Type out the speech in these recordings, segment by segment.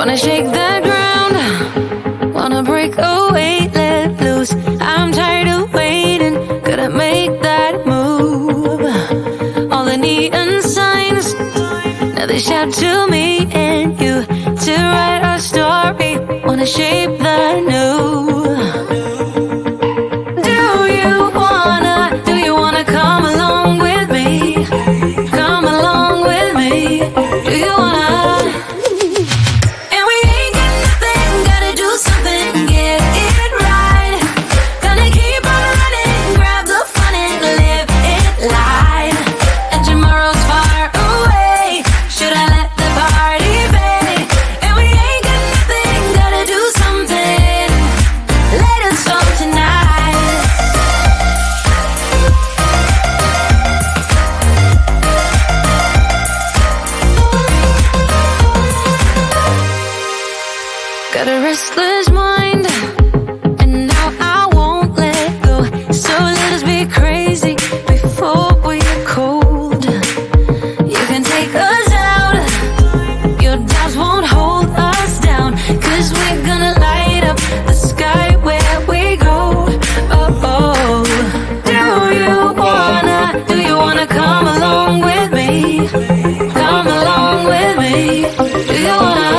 Wanna shake the ground, wanna break away, let loose. I'm tired of waiting, gotta make that move. All the neon signs, now they shout to me and you to write our story. Wanna shape the new. Do you wanna come along with me? Come along with me. Do you wanna? And we ain't got nothing, gotta do something, get it right. Gonna keep on running, grab the fun and live it live. And tomorrow's far away, should I let the party fade? And we ain't got nothing, gotta do something, let it song tonight. Got a restless mind, and now I won't let go. So let us be crazy before we're cold. You can take us out, your doubts won't hold us down. 'Cause we're gonna light up the sky where we go. Oh, oh. Do you wanna come along with me? Come along with me. Do you wanna?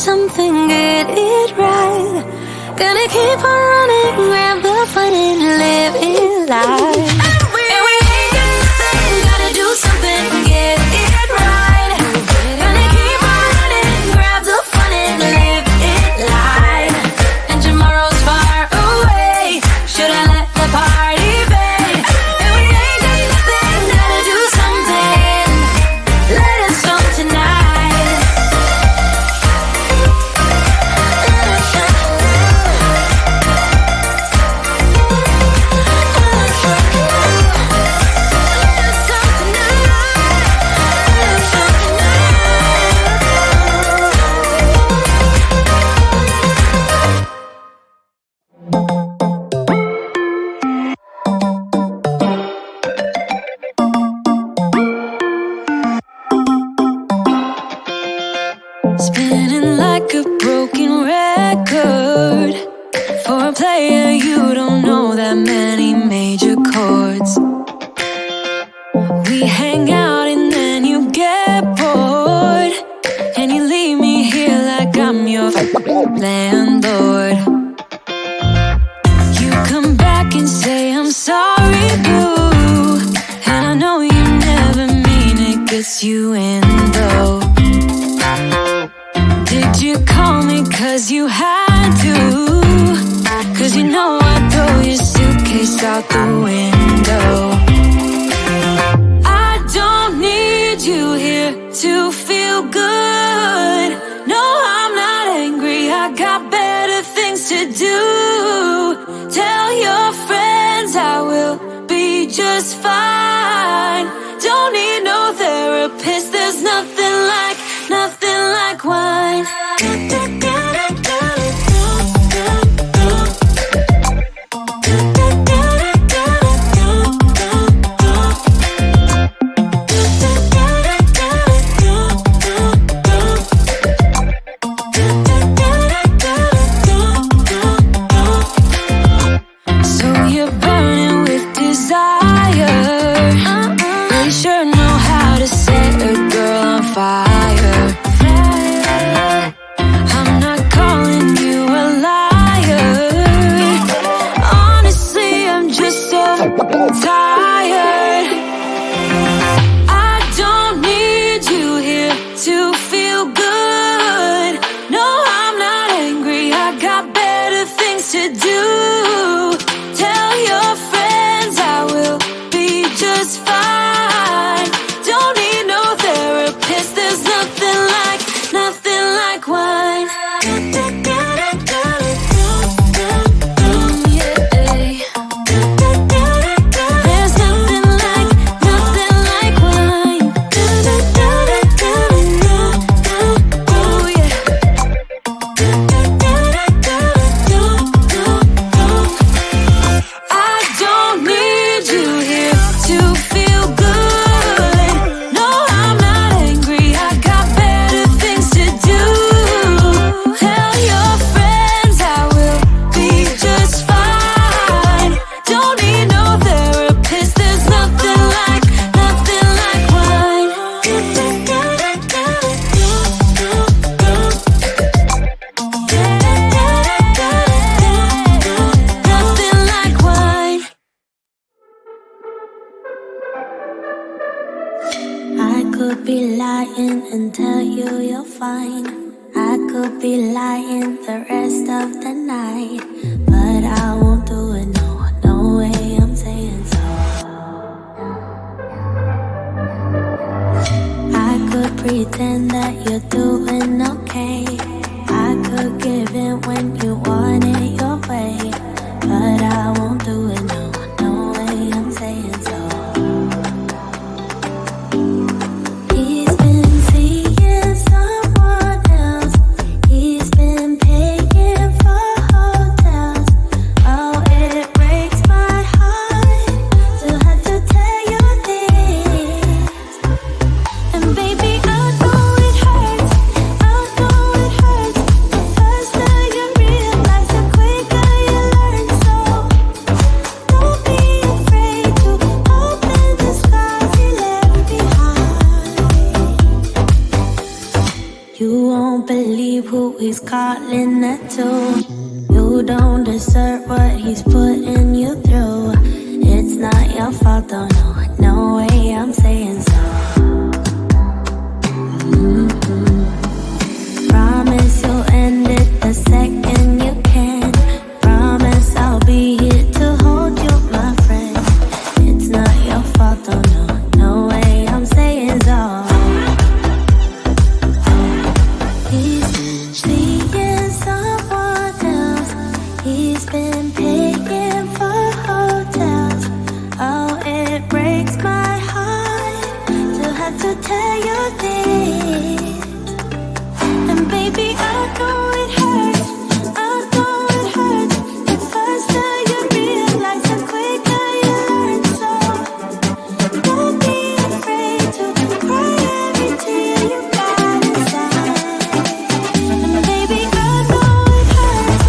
Something, get it right. Gonna keep on running, grab the fun and live it live. And we ain't got nothing, gotta do something, get it right. Gonna keep on running, grab the fun and live it live. And tomorrow's far away, should I let the party fade? And we ain't got nothing, gotta do something, let us song tonight. Spinning like a broken record. For a player, you don't know that many major chords. We hang out and then you get bored, and you leave me here like I'm your landlord. You come back and say I'm sorry, boo, and I know you never mean it, gets you in though. Did you call me 'cause you had to? 'Cause you know I'd throw your suitcase out the window. I don't need you here to feel good. No, I'm not angry, I got better things to do. Tell your friends I will be just fine. Don't need no therapist, there's nothing like wine. So you're burning with desire. You sure know how to set a girl on fire. tired. I don't need you here to feel good. No, I'm not angry, I got better things to do. Tell your friends I will be just fine. Don't need no therapist, there's nothing like wine. I could be lying and tell you you're fine. I could be lying the rest of the night, but I won't do it, no way, I'm saying so. I could pretend that you're doing okay. I could give in when you want it your way, but I won't do it, no way, I'm saying so. He's calling that too. You don't deserve what he's putting you through. It's not your fault though, no way, I'm saying so. Promise you'll end it the second you can. Promise I'll be here to hold you, my friend. It's not your fault though, no way, I'm saying so. He's been paying for hotels. Oh, it breaks my heart to have to tell you this. And baby, I know it hurts. I know it hurts. The faster you realize, the quicker you learn. So don't be afraid to cry every tear you got inside. And baby, I know it hurts.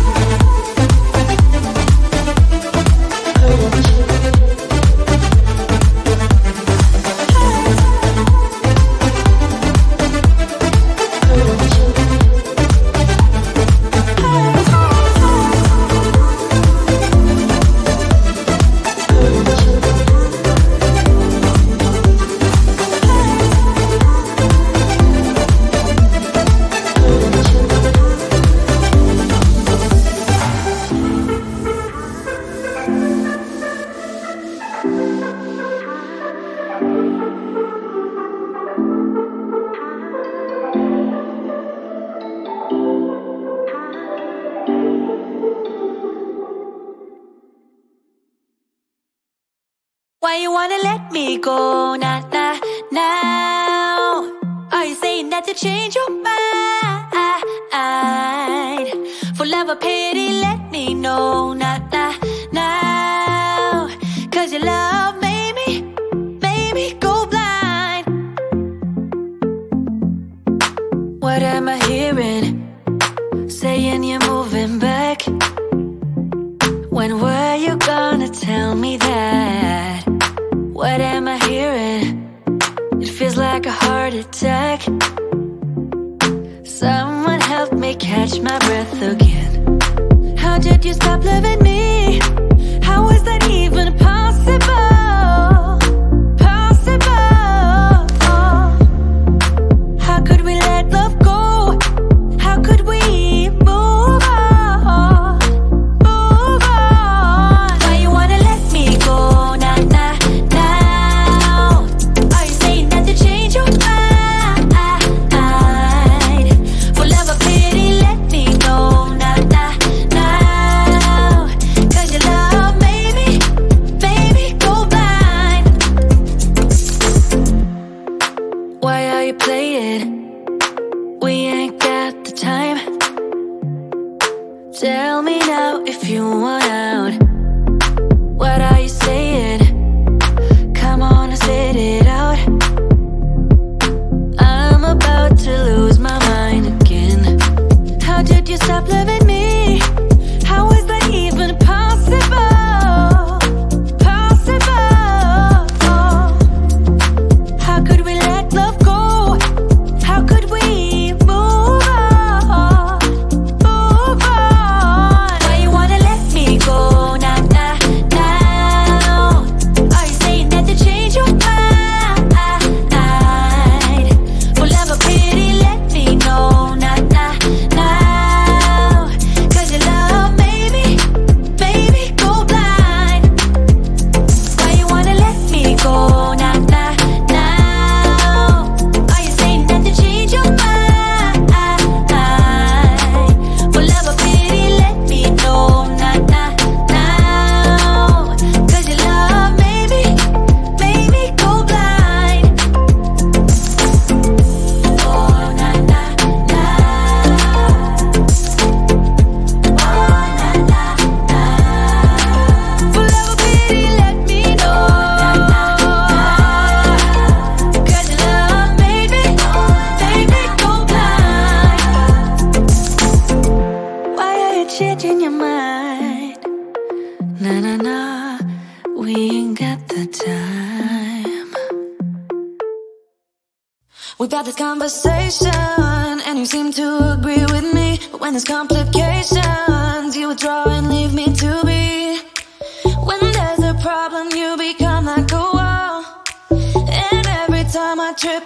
Why you wanna let me go, now? Are you saying that you changed your mind? For love or pity, let me know, now. Cause your love made me go blind. What am I hearing? Saying you're moving back. When were you gonna tell me that? What am I hearing? It feels like a heart attack. Someone help me catch my breath again. How did you stop loving me? How was that even possible? Possible. How could we let love go? How could we move on? Move on. Why you wanna let me go? Nah, nah, now. Are you saying that to change your mind? For love or pity, let me know. Nah, nah, now. 'Cause your love made me, baby, go blind. Why are you playing? We ain't got the time. Tell me now if you want out. What are you saying? Come on and spit it out. I'm about to lose my mind again. How did you stop loving me? How is that even possible? Possible. How could we let love go? How could we move on? Move on. Why you wanna let me go? Nah, nah, now. Are you saying that to change your mind? For love or pity, let me know. Nah, nah, now. 'Cause your love made me, baby, go blind. Why you wanna let me go? Nah, nah, now. Are you saying that to change your mind? For love or pity, let me know. Nah, nah, now. 'Cause your love made me go blind. Oh, nah, nah, now. Oh, nah, nah, now. For love or pity, let me know. 'Cause your love made me go blind. Why are you changing your mind? Nah, nah, nah, we ain't got the time. We've had this conversation, and you seem to agree with me. But when there's complications, you withdraw and leave me to be. When there's a problem, you become like a wall. And every time I trip,